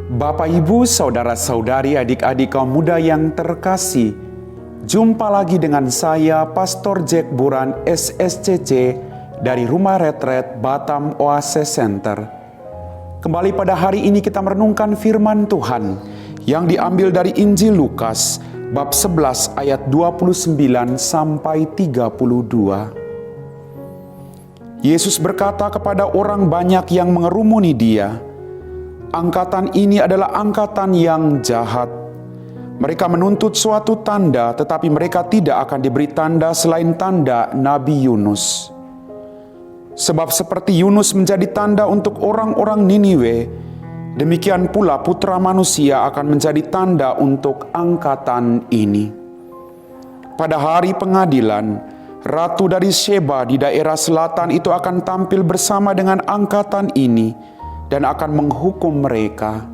Bapak, Ibu, Saudara-saudari, adik-adik kaum muda yang terkasih, jumpa lagi dengan saya, Pastor Jack Buran, SSCC, dari Rumah Retret Batam Oasis Center. Kembali pada hari ini kita merenungkan firman Tuhan yang diambil dari Injil Lukas, bab 11 ayat 29 sampai 32. Yesus berkata kepada orang banyak yang mengerumuni dia, "Angkatan ini adalah angkatan yang jahat. Mereka menuntut suatu tanda, tetapi mereka tidak akan diberi tanda selain tanda Nabi Yunus. Sebab seperti Yunus menjadi tanda untuk orang-orang Niniwe, demikian pula Putra Manusia akan menjadi tanda untuk angkatan ini. Pada hari pengadilan, ratu dari Sheba di daerah selatan itu akan tampil bersama dengan angkatan ini dan akan menghukum mereka.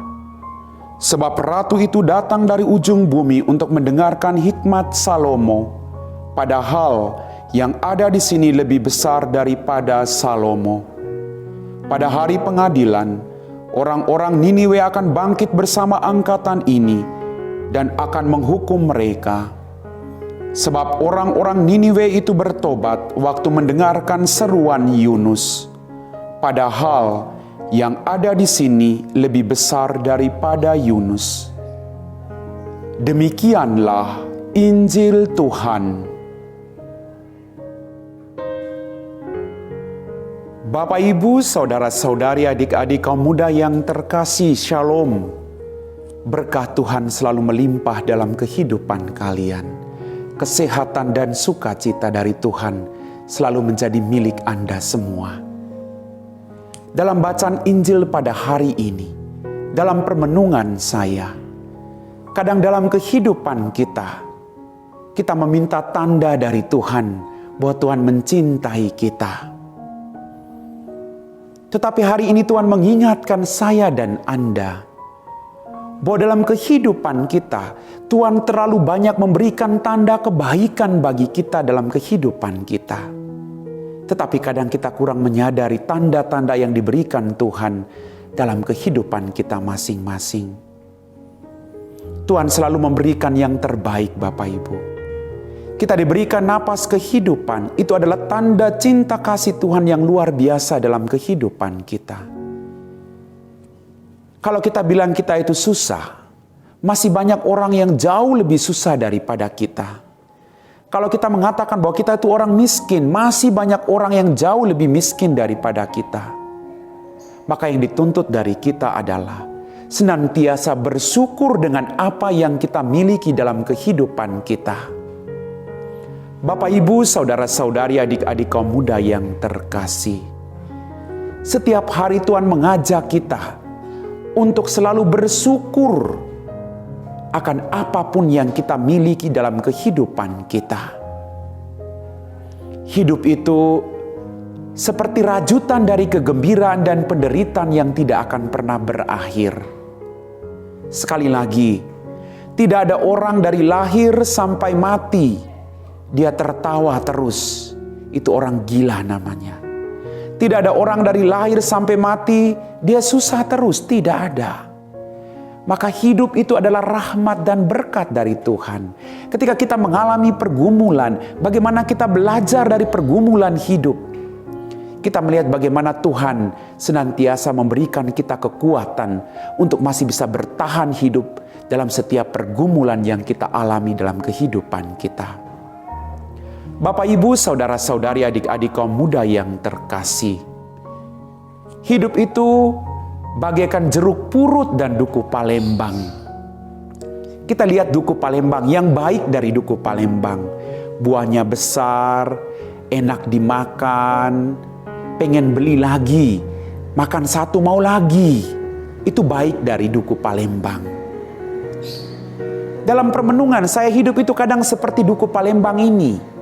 Sebab ratu itu datang dari ujung bumi untuk mendengarkan hikmat Salomo, padahal yang ada di sini lebih besar daripada Salomo. Pada hari pengadilan, orang-orang Niniwe akan bangkit bersama angkatan ini dan akan menghukum mereka. Sebab orang-orang Niniwe itu bertobat waktu mendengarkan seruan Yunus, padahal yang ada di sini lebih besar daripada Yunus." Demikianlah Injil Tuhan. Bapak, Ibu, Saudara-saudari, adik-adik kaum muda yang terkasih, Shalom. Berkah Tuhan selalu melimpah dalam kehidupan kalian. Kesehatan dan sukacita dari Tuhan selalu menjadi milik Anda semua. Dalam bacaan Injil pada hari ini, dalam permenungan saya, kadang dalam kehidupan kita meminta tanda dari Tuhan bahwa Tuhan mencintai kita. Tetapi hari ini Tuhan mengingatkan saya dan Anda bahwa dalam kehidupan kita, Tuhan terlalu banyak memberikan tanda kebaikan bagi kita dalam kehidupan kita. Tetapi kadang kita kurang menyadari tanda-tanda yang diberikan Tuhan dalam kehidupan kita masing-masing. Tuhan selalu memberikan yang terbaik, Bapak Ibu. Kita diberikan napas kehidupan, itu adalah tanda cinta kasih Tuhan yang luar biasa dalam kehidupan kita. Kalau kita bilang kita itu susah, masih banyak orang yang jauh lebih susah daripada kita. Kalau kita mengatakan bahwa kita itu orang miskin, masih banyak orang yang jauh lebih miskin daripada kita. Maka yang dituntut dari kita adalah senantiasa bersyukur dengan apa yang kita miliki dalam kehidupan kita. Bapak, Ibu, Saudara-saudari, adik-adik kaum muda yang terkasih, setiap hari Tuhan mengajak kita untuk selalu bersyukur akan apapun yang kita miliki dalam kehidupan kita. Hidup itu seperti rajutan dari kegembiraan dan penderitaan yang tidak akan pernah berakhir. Sekali lagi, tidak ada orang dari lahir sampai mati dia tertawa terus. Itu orang gila namanya. Tidak ada orang dari lahir sampai mati dia susah terus, tidak ada. Maka hidup itu adalah rahmat dan berkat dari Tuhan. Ketika kita mengalami pergumulan, bagaimana kita belajar dari pergumulan hidup. Kita melihat bagaimana Tuhan senantiasa memberikan kita kekuatan untuk masih bisa bertahan hidup dalam setiap pergumulan yang kita alami dalam kehidupan kita. Bapak, Ibu, Saudara-saudari, adik-adik kaum muda yang terkasih, hidup itu bagaikan jeruk purut dan duku Palembang. Kita lihat duku Palembang, yang baik dari duku Palembang. Buahnya besar, enak dimakan, pengen beli lagi, makan satu mau lagi. Itu baik dari duku Palembang. Dalam permenungan saya, hidup itu kadang seperti duku Palembang ini.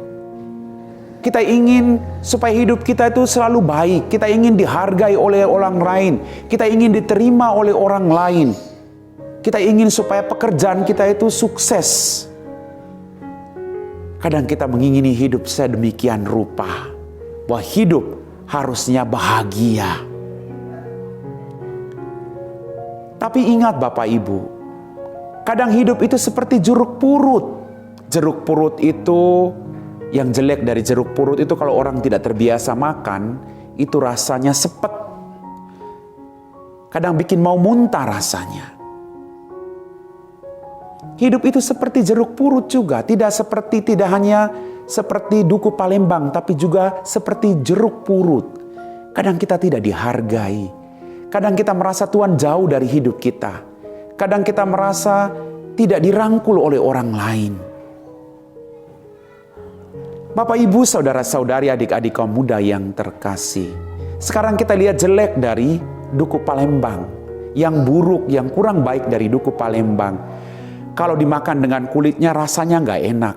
Kita ingin supaya hidup kita itu selalu baik. Kita ingin dihargai oleh orang lain. Kita ingin diterima oleh orang lain. Kita ingin supaya pekerjaan kita itu sukses. Kadang kita mengingini hidup sedemikian rupa, bahwa hidup harusnya bahagia. Tapi ingat Bapak Ibu, kadang hidup itu seperti jeruk purut. Jeruk purut itu, yang jelek dari jeruk purut itu kalau orang tidak terbiasa makan, itu rasanya sepet. Kadang bikin mau muntah rasanya. Hidup itu seperti jeruk purut juga, tidak hanya seperti duku Palembang, tapi juga seperti jeruk purut. Kadang kita tidak dihargai. Kadang kita merasa Tuhan jauh dari hidup kita. Kadang kita merasa tidak dirangkul oleh orang lain. Bapak, Ibu, saudara-saudari, adik-adik kaum muda yang terkasih. Sekarang kita lihat jelek dari duku Palembang. Yang buruk, yang kurang baik dari duku Palembang. Kalau dimakan dengan kulitnya rasanya nggak enak.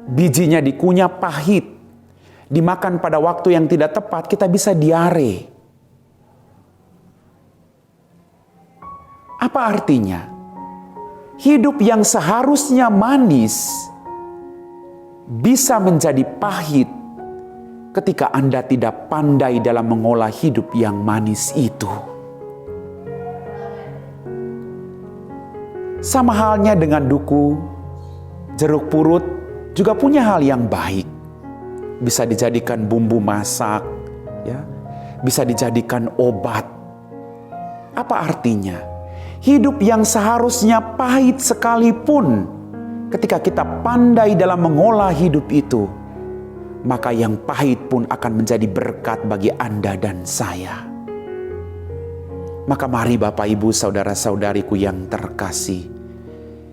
Bijinya dikunyah pahit. Dimakan pada waktu yang tidak tepat kita bisa diare. Apa artinya? Hidup yang seharusnya manis bisa menjadi pahit ketika Anda tidak pandai dalam mengolah hidup yang manis itu. Sama halnya dengan duku, jeruk purut juga punya hal yang baik. Bisa dijadikan bumbu masak, ya, bisa dijadikan obat. Apa artinya? Hidup yang seharusnya pahit sekalipun, ketika kita pandai dalam mengolah hidup itu, maka yang pahit pun akan menjadi berkat bagi Anda dan saya. Maka mari Bapak, Ibu, saudara-saudariku yang terkasih,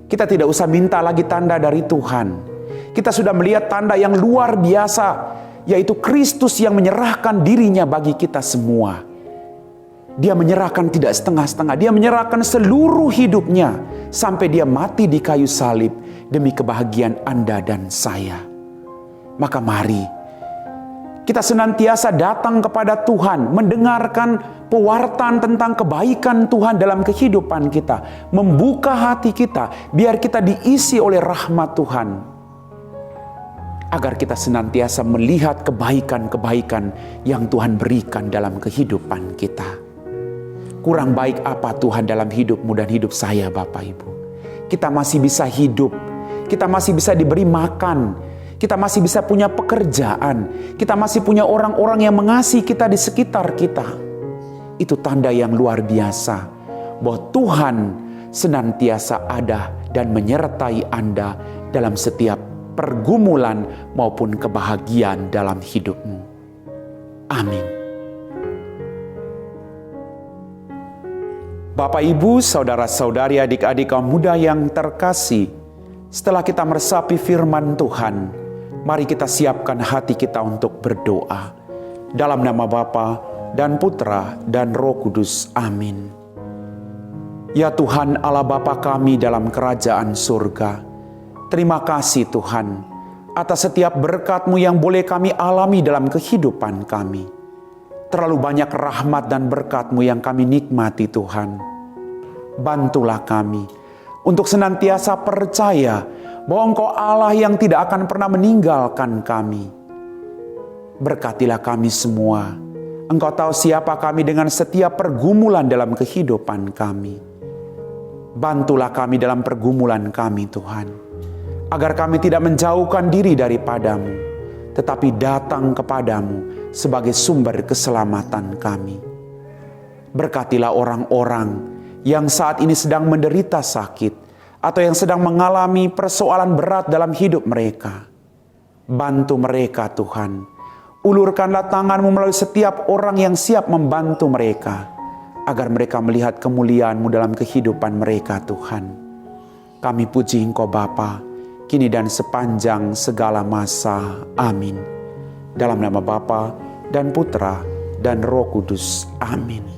kita tidak usah minta lagi tanda dari Tuhan. Kita sudah melihat tanda yang luar biasa, yaitu Kristus yang menyerahkan dirinya bagi kita semua. Dia menyerahkan tidak setengah-setengah, dia menyerahkan seluruh hidupnya sampai dia mati di kayu salib demi kebahagiaan Anda dan saya. Maka mari kita senantiasa datang kepada Tuhan, mendengarkan pewartaan tentang kebaikan Tuhan dalam kehidupan kita, membuka hati kita biar kita diisi oleh rahmat Tuhan, agar kita senantiasa melihat kebaikan-kebaikan yang Tuhan berikan dalam kehidupan kita. Kurang baik apa Tuhan dalam hidupmu dan hidup saya, Bapak Ibu? Kita masih bisa hidup, kita masih bisa diberi makan, kita masih bisa punya pekerjaan, kita masih punya orang-orang yang mengasihi kita di sekitar kita. Itu tanda yang luar biasa bahwa Tuhan senantiasa ada dan menyertai Anda dalam setiap pergumulan maupun kebahagiaan dalam hidupmu. Amin. Bapak, Ibu, saudara-saudari, adik-adik kaum muda yang terkasih, setelah kita meresapi firman Tuhan, mari kita siapkan hati kita untuk berdoa. Dalam nama Bapa dan Putra dan Roh Kudus. Amin. Ya Tuhan Allah Bapa kami dalam kerajaan surga, terima kasih Tuhan atas setiap berkat-Mu yang boleh kami alami dalam kehidupan kami. Terlalu banyak rahmat dan berkat-Mu yang kami nikmati Tuhan. Bantulah kami untuk senantiasa percaya bahwa Engkau Allah yang tidak akan pernah meninggalkan kami. Berkatilah kami semua. Engkau tahu siapa kami dengan setiap pergumulan dalam kehidupan kami. Bantulah kami dalam pergumulan kami Tuhan, agar kami tidak menjauhkan diri daripada-Mu, tetapi datang kepadamu sebagai sumber keselamatan kami. Berkatilah orang-orang yang saat ini sedang menderita sakit atau yang sedang mengalami persoalan berat dalam hidup mereka. Bantu mereka Tuhan. Ulurkanlah tangan-Mu melalui setiap orang yang siap membantu mereka, agar mereka melihat kemuliaan-Mu dalam kehidupan mereka Tuhan. Kami puji Engkau Bapa, kini dan sepanjang segala masa. Amin. Dalam nama Bapa dan Putra dan Roh Kudus. Amin.